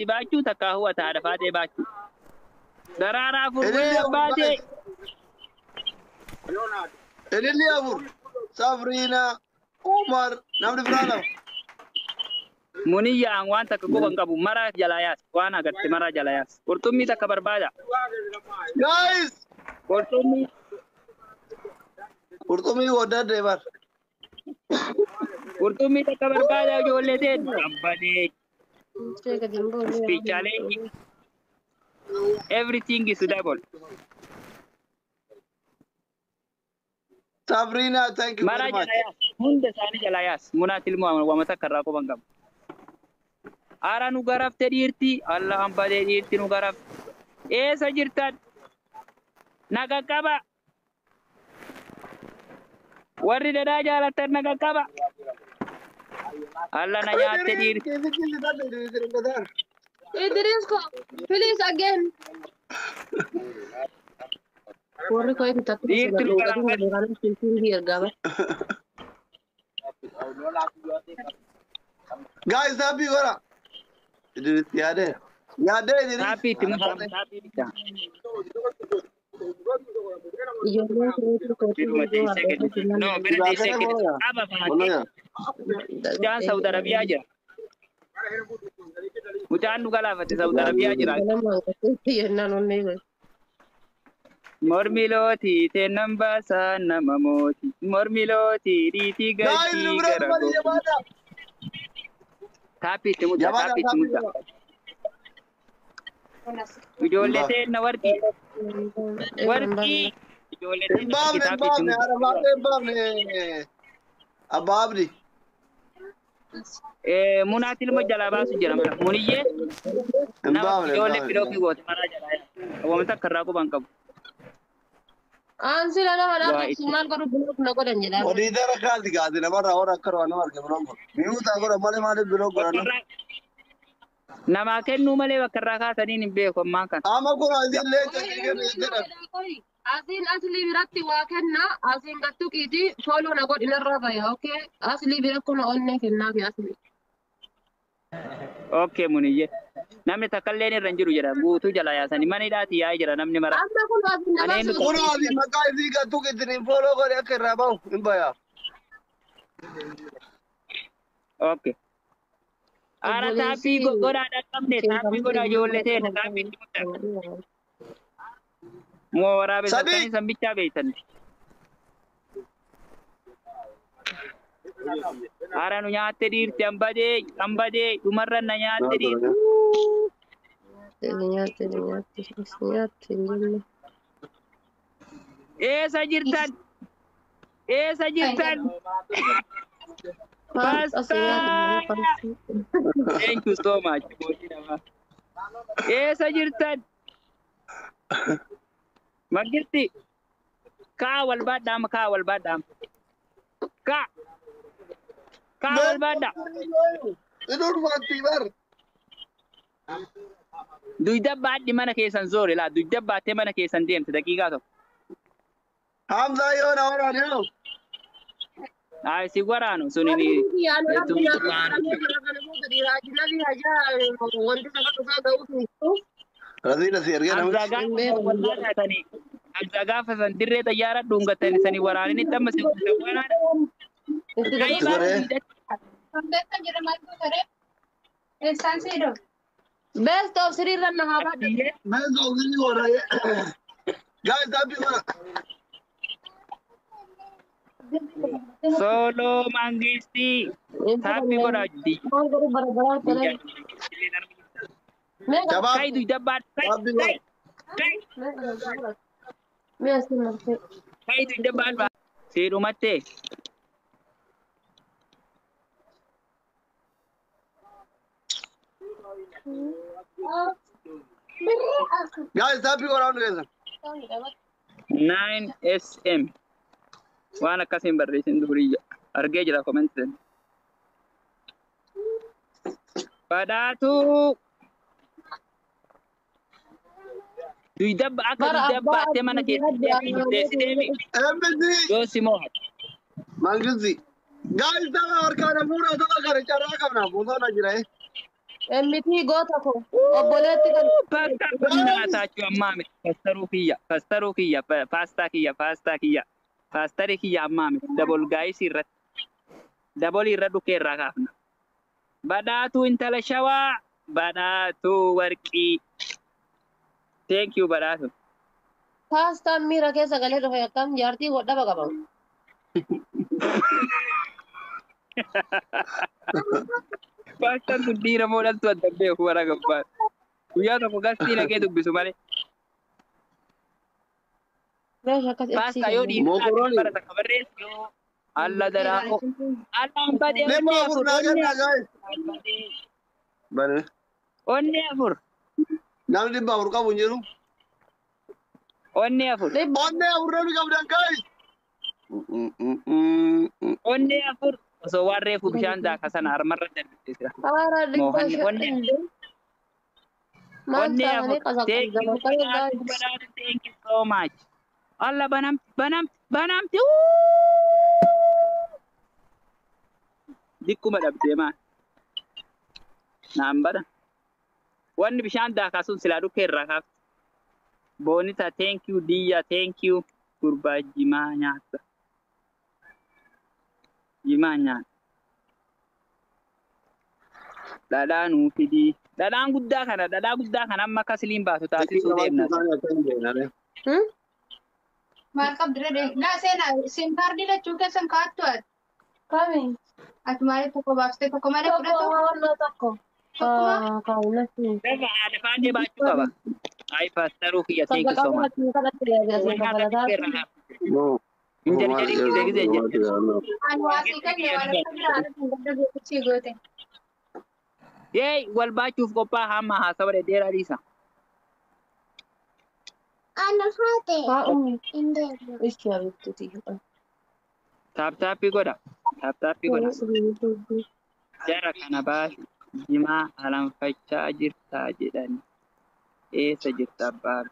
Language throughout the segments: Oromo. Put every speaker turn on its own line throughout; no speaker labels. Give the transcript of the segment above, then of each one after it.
باچو تكاهو تعرفات باچو درارا فروي باتي
اللي أبور سافرينا عمر نعم نفرانه
منيا an wanta ka goban gabu mara jalayas wana gatti mara jalayas kurtummi ta kabar bada
guys kurtummi wada driver
kurtummi ta kabar bada jolle te ambade speech challenge everything is double
Sabrina thank you
mara
very much
jalayas hunda sani jalayas munatil mu wa mata karra ko bangam ara nu garaf te dirti allah ambade dirti nu garaf esa jirtan naga kaba warri dada jalatan naga kaba Allah na nyaate dirti
Idrisko, please again. Warri ko ay tatlo
Dirti
sa
nu
lugar ng
garaf
lugar ng Philippines here, gawa.
guys happy wara Idris yade Idris
tapi timu tapi bisa
Iyon mo ko
Firma
ito
di second. No, pero di second. Apa
Mana ya
Jangan Saudi Arabia aja. Ucapan nu kalah pasti Saudi Arabia aja.
Iyon na nun nila.
Mormiloti tenam basa namamoti. Mormiloti riti
guys
gati
numero
garago.
Yamada
Tapi timu tapi timu. Ijolle ten warki. Warki. Ijolle ten
Embam
tapi timu.
embam ababri
Munatil mo jala basu jala mana. Muniye. Nama ijolle piro ki got mara jala ya. Wamta karra ko bangkab.
Ansila na wala suman ko bulok na ko dan jela.
odi dara kal diga dina mara ora karwa na marke blog miu ta gora male blog gora
Nama kennu male bakarra ka tanin be ko makan.
ama ko adi le
Asin asli biratti waa kenna asin gattu kiti follow na god inarra baya okay asli birakko na onne kenna bi asli
Okay muniye. Namni takkalle ni ranjiru jira guutu jala yaasani mani daati yaa jira namni mara.
amma kun asin na
Aneen
ko adi makai diga tu ke tin follow gore akra ba imbaya
Okay. Ara tapi goda ada kamne tapi goda jolle te tapi mo warabe sakani sambicha beitan. Ara nu nyaate dirti ambade umarran na nyaate dirti. Esa jirtan. Basta. Thank you so much. Esa jirtan. Magirti. Kawal badam. Kawal badam.
idor fati bar
Duyda bad di mana kesan zore la duyda bate mana kesan dem daqiqa to.
hamza yo na ora ne
Ay si warano sunini.
radina sirga na
Agzaga fasan dirre tayyara dungatani sani warani ni tamma si warana. Kai ba
Best of Sri Lanka haba.
मैं जोगी नहीं हो रहा है guys happy wara
Solo mangisti. Tapi ko rajdi.
jawab
Kai duyda bad.
happy wara
Kai duyda bad ba. Siru matte.
guys happy wara guys
9 SM. Wana kasim barresin duriya. Arge jira comment den. Padatu. Duyda te mana ke desimi.
MBC
Yo simo.
mangizi guys da और kana पूरा तो करे चरा करना बोलो ना गिरे
Emmiti goota ko obboleetti kan
Pasta kunna tachu ammami. Pastaru kiyya, pasta kiyya. Pastari kiyya ammami. Double guys irrat. Double irra dhukeerra kaafna. Badhaatu intala shawaa. Badhaatu warqii. Thank you badhaatu.
paastaan miira keessa galee dhufe akkam jaartii godhaba qaban.
Pasta kun dhiira moodhaltu adda beeku warra gabbaa. Guyyaa tokko gastii naqee dubbisu malee.
Meeshaa akkas
Pasta yoo
Mokoroni.
dhiiraa bara takka barreessu yoo alla daraaqoo. Allaan badee
Nema
onnee
afur
afur.
naganna guys. Bane.
Onnee afur.
Namni dhibba afur qabu hin jiru.
Onnee afur.
Onnee afur namni qabdan guys.
Onnee afur. Osoo waan reefu bishaan daaka sana harmarra darbisira.
Haara dhibba
Mohanni
shan.
onnee.
Maal
Onnee
taa'anii
afur. Thank you
qasaqqabdan.
badhaatu. Thank you so much. Alla banamti. Dikkuma dhabdee maal? Naan bada. Wanni bishaan daakaa sun silaa dhukkee irraa kaafte. Boonita thank you diyya thank you gurbaa jimaa nyaata. Jimaa nyaata. Dhadhaa nuu fidii. Dhadhaan guddaa kana amma akka siliin baatu taasisuu deemna.
Maal qabdire de na seenaa sim kaardii lachuu keessan kaattu ati.
Kami?
Ati maaliif tokko baaftee tokko malee fudhatu?
Tokko. Kaawunatti.
Dafa haadha faanee baachuu qaba. Ayi paastaruu kiyya thank you so much.
Ani waasii kenne waan akka biraadha kan gadda beekuchii goote.
Yee wal baachuuf qophaa'a hamma haasawa dheeraa dhiisa. Taaptaappii godha. Jara kana baasi jimaa alanfachaa jirtaa jedhani. Eessa jirta abbaan?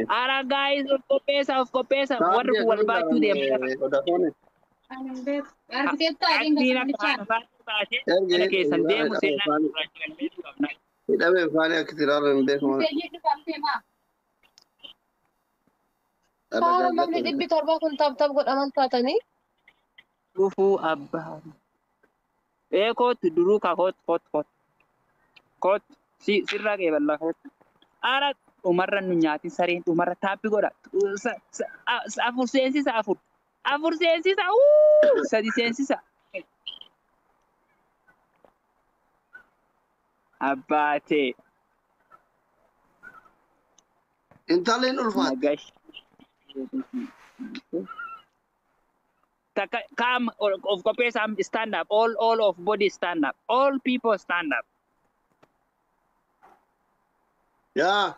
Ara guys of kopesa warri kun wal baachuu deemu.
Arkitekta adiin gaafachaa.
Kana keessan deemu seenaan
Hidhamee faanii akka tiraarra hin beekamu.
Feejii dhufaamtee maa?
Haara namni 700 kun taphtaaf godhaman taatanii.
dhufuu abbaan. Kootu duruu ka koot sirraa qeeballaa koot. Ara dhumarra nu nyaatin sareen dhumarra taappi godha. Afur seensisa afur. Afur seensisa sadi seensisa. Abbaatee.
Intalleen ulfaata.
Nagash. Come of course I'm stand up. All of body stand up. All people stand up.
Yaa.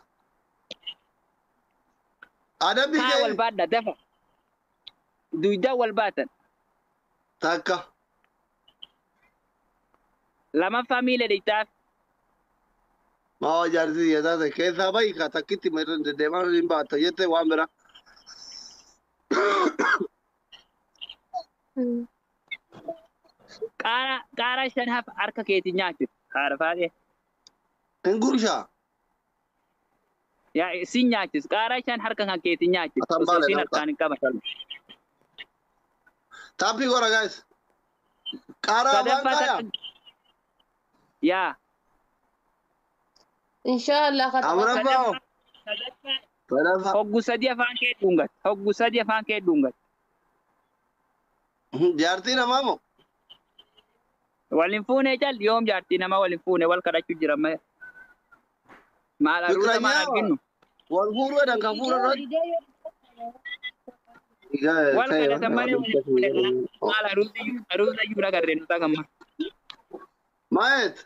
Ada
Kaa wal
biyya
baadda dafa. Duyda wal baatan.
takka.
Lamaffaa miila dhiitaaf.
Maa jaartii jedhaa ta'e keessaa bahi ka takkitti irra deddeemaa hin baata jettee waan bira.
Qaaraa shan hafa harka keetiin nyaachuu. Haadha faadhee.
Hin gurshaa.
Yaa sin nyaachis. Qaaraa shan harka kan keetiin nyaachuu.
Asan
Osoo
baale
sin
nyaata.
harkaan hin qaban.
Taappii godha guys. Qaaraa afaan
Sadaffaa
kaayaa.
Yaa.
Inshallah
Amraffaa hoo.
Sadaffaa.
Sadaffaa.
Hoggu sadii afaan kee dhungat. Hoggu sadii afaan kee dhungat.
Jaartii namaa moo?
Walin fuune jal yoom jaartii nama walin fuune wal kadhachuu jira maya. Maal aruusa maal arginu?
Wal fuudhuu jedhan kan fuudha irratti.
Wal kadhatan malee walin fuune kana. Maal aruusa iyyuu nagarree nuti agamma.
Maayet.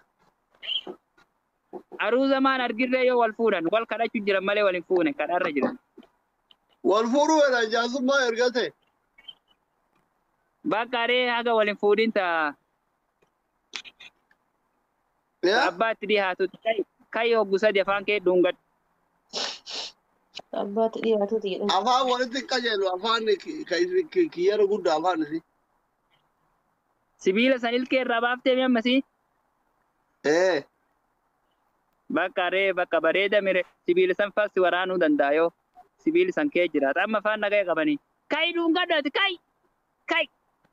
Aruusa maan argirree yoo wal fuudhan wal kadhachuu jira malee walin fuune kadharra jiran.
Wal fuudhuu jedhan jaarsummaa erga ta'e.
Bakka aree haga walin fuudhin ta'a.
Yaa.
Abbaatti dhiyaatu kai hoggu sadii afaan kee dhungadhu.
Abbaatu dhiyaatuuti jedhama.
Afaan walitti qajeelu afaan kiyyara guddaa afaan isi.
Sibiila san ilkee irraa baaftee mi ammasii? Bakka ree bakka bareeda mire sibiila san faasti waraanuu danda'a yoo sibiili san kee jiraata amma afaan nagaya qabanii. Kayi dhuungadhaati kayi.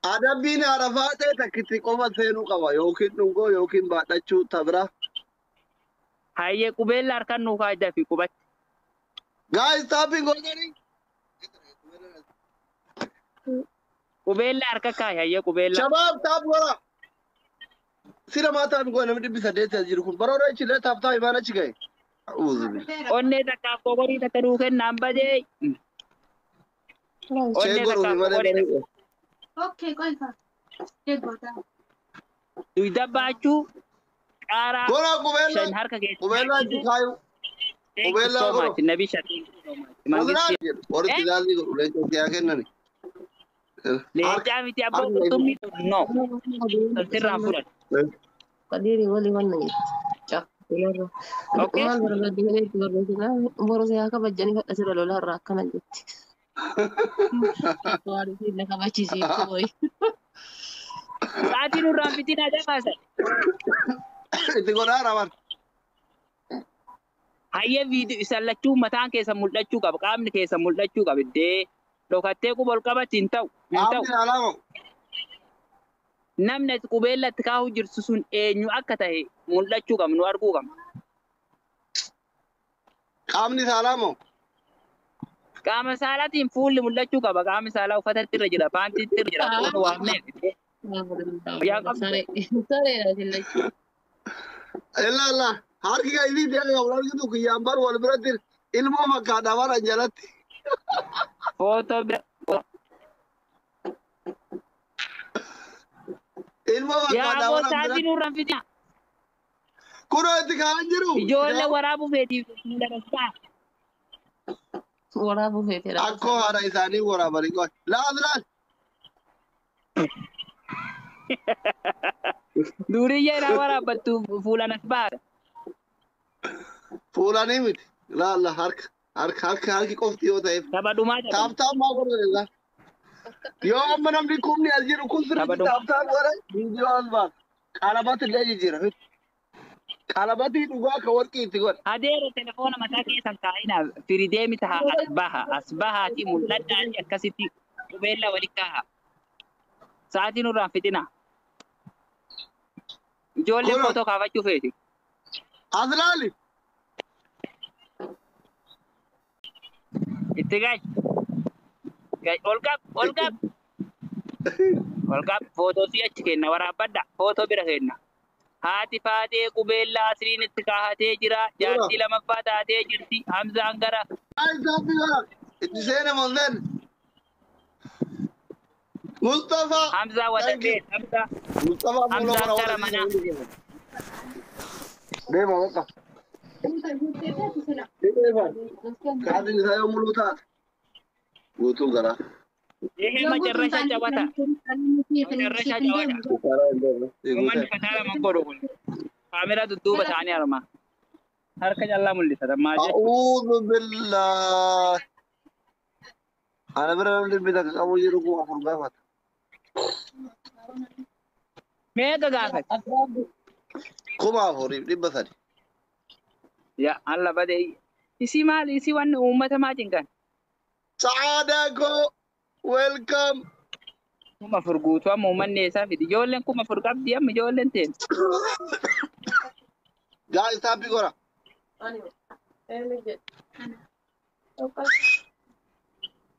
Adabbiin arafaa ta'e takkitti qofa seenuu qaba yookiin dhungoo yookiin baadhachuu tabira.
Hayyee qubeella harkaan nuu kaaydaa fi qubatti.
Guys, tapping already.
Qubeella harka kaayi hayyee qubeella.
Shabab tap gora. Sira mata mi gona mi dibbi saddeet jiru kun baroora ichilee taaptaa imaana achi gahe.
Onnee takkaaf qoqorii takka nuu kennaan badee. Onnee takkaaf qoqorii.
Okay, go ahead.
Duyda baachuu qaaraa
Gora qubeella.
shan harka keessa.
Qubeella itti kaayu. Qubeella gora.
Nabi shatii.
Mangisti. Waritti ilaalli godhu leencoo siyaa kennani.
Leencaa miti abbaa qurxummii no. Sirraan fudhatu.
Qadiiri walii wanna jecha.
Okay.
Maal barbaadde itti barbaadina boros yaa kabajjanii fadha sirra lolaa irraa akkana jetti. Waan isin na kabachiisee kooyi.
Sa'aatii nurraan fitinaa dabaasan.
Itti godhaa raman.
Hayyee viidiyoo isan lachuu mataan keessa mul'achuu qaba qaamni keessa mul'achuu qaba iddee dhokattee qubol qabatti hin ta'u.
Qaamni alaama.
Namni qubeella itti kaa'uu jirtu sun eenyu akka ta'e mul'achuu qabnu arguu qabna.
Qaamni alaama.
Qaama saalaatiin fuulli mul'achuu qaba. Qaamni saalaa uffatatti irra jira, paantiitti irra jira. Kun waamnee.
Ella harki kan ini dia nggak ulang gitu kiyambar wal berarti ilmu maka ada mana jalati.
Foto
Ilmu maka
yaa
ada
boo
mana
sa'aatii
berarti.
nurraan fitina.
Kuno itu kan jiru.
Ijoollee waraabuu feetiif mul'ata.
Waraabuu feetedha.
Aku ada isani wara balik kau. Laal.
Duuriyyee irraa waraabbattu fuulan as baata.
Fulan ini mit. Laal harki kofti yo taif.
Tapha dhumaa jedhama.
Tap mau kau lah. Yo mana di kumni aljiru kusri
Abadum.
tap wara. Video alba. Kalabat lagi jira. Kalabati dhuga kawarki itu kau.
Adeero telefoona mataa keessan kaa'inaa firideemi taha as bahaati mul'adhaan akkasitti qubeella wali kaa'a. Sa'aatii nurraan fitina. Ijoollee
Kuno.
footoo kaafachuu feeti.
Azlali.
Itti gahi. Ol qab. Footoo si achi kenna waraabbadha. Footoo bira kenna. Haati faatee qubeella asiriin itti kaahatee jira. Jaartii lamaffaa taatee jirti. Hamzaan gara.
Ay tapi wara. Itu saya mondan. Mustafa.
Hamzaa wadatee. Hamzaa.
Mustafa
Hamzaan
mula wara
gara mana.
Demo apa? Kadin saya mulu tak. Butuh gara.
Ehe macarrasha cabata. Macarrasha cabata. Uummanni fataala mangodhu kun. Kaameraa dudduuba ta'anii arma. Harka callaa mul'isa. Maal jechuudha?
A'udhu billah. Ana bira namni bita qabu jiru kun afur gaafata.
Meeqa gaafate?
Kuma afurii dhibba sadi.
Yaa alla badee. Isi maal? Isi wanni uummata maa cinqan?
Saada ko welcome.
Kuma furguutu amma uummanni eessaa fidi. Ijoolleen kuma fur qabdi amma ijoolleen teen.
Guys, tapi gora.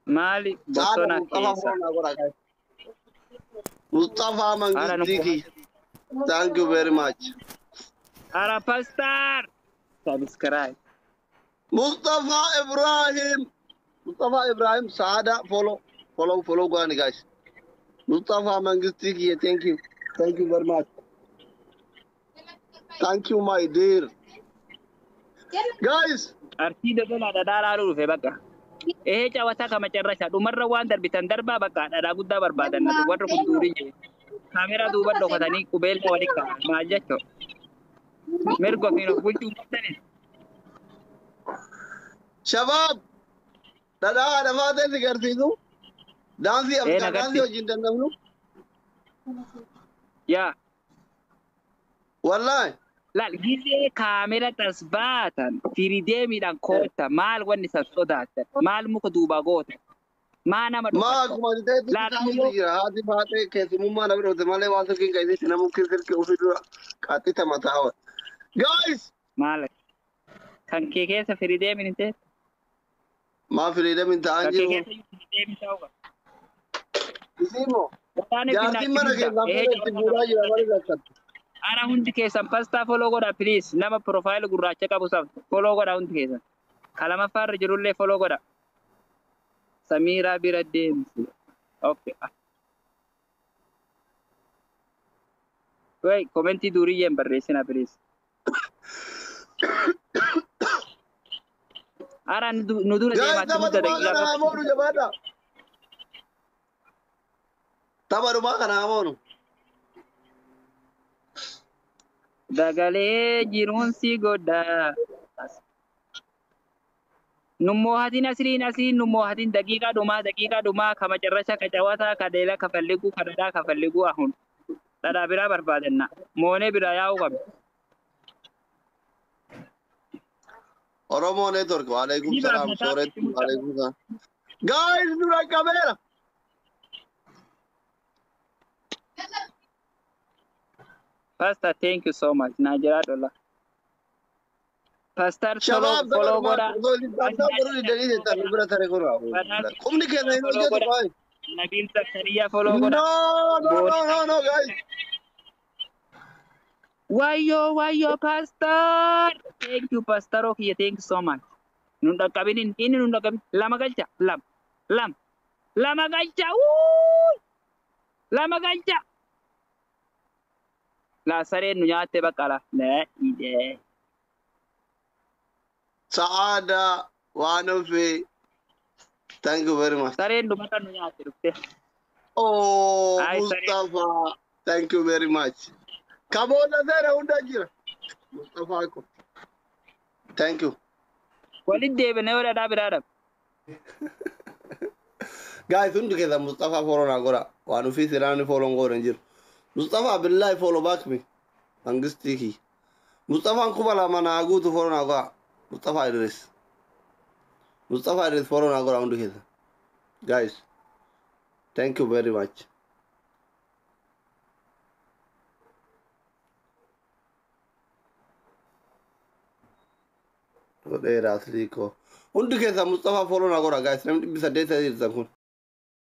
Maali bosona keessa.
Mustafa Mangistiki. Thank you very much.
Arapastar. Subscribe.
Mustafa Ibrahim, Saada, follow go on, guys. Mustafa Mangistiki, thank you very much. Thank you, my dear. Guys,
Arsii dabalaa dhadhaa dhufe bakka. Ehee cawataa kama carrasha dhumarra waan darbitan darbaa bakka dhadhaa guddaa barbaadan warra kun duurii jee. Kaameraa duuba dhokatanii qubeelma wali ka'a maal jechoo. Mirga ofiin of bulchuu qabdanis.
Shabab, لا أنا ما أدري قرتيتو دانسي
إيه
أفكار دانسي
نقدي
وجين دنمنو
يا
والله
لا الجيزة كاميرا تثباتا في رديمي دان كوتا مال وني سودات مال مكدوبا غوتا ما أنا
ما
مدوفت
كما تدري
لا
تكاين
نمو
تجرا هذه باتة كيس مما نبرو تمالي واسو كين كايدي سنا ممكن سير كوفي دو كاتي تماتاوا guys
مالك كان كيكيسة في رديمي انت
ما في ريدا من
كان
تانجيرو
كيكيسة في رديمي تاوغا
اسمه
وطاني في
جارتي
ناكي
مرة
بدا
كيس
إيه
نفر
جوانا
تبورا يا مرة
أنا هندي كيسان باستا فولو غودا بليز نما بروفايل غراچا كابو سام فولو غودا هندي كيسان كلام فار جرولي فولو غودا سميرا بيردين اوكي وي كومنتي دوري يم بريسنا بليز أرا ندور دي
guys
ما
تبارو
تمد
ما كان
دقيقة
همونو جبادا تبارو ما كان همونو
دغالي جيرون سي غودا نمو هاتين أسرين أسرين نمو هاتين دقيقة دوما كما جرشا كجواتا كديلا كفلقو كددا كفلقو أهون دادا برا بربادنا موني برا ياو قم
Oromo network وعليكم
دي برا
السلام
متا
سورة
بتموتا
وعليكم السلام guys dura kamera
Pastor thank you so much Najera dola Pastor
shabab
follow
tabaru ma
goda
doli tanda baru deli ta nubra tare ko rawo kumni ke nahi no
follow
je to
goda
bhai
Nabil Zakaria follow goda
no no no no no guys
Wayo Pastor thank you Pastor okay thank you so much nunda kabinin ini nunda kabin lama galcha lama galcha lama galcha la sare nu nyaate bakala la ide
saada wano fe thank you very much
sare ndu mata nu nyaate rufte
oh
ay sare
Mustafa thank you very much kabola zera unda jira Mustafa ko thank you
walid debe ne wala da bidada
guys undu ke da Mustafa follow na gora wano fi sirani follow ngora njir Mustafa billahi follow back me angistiki Mustafa kubala mana agutu follow na gora Mustafa Idris follow na gora undu ke da guys thank you very much Odera Sliko undu ke da Mustafa follow na gora guys nem bisa data dir zakun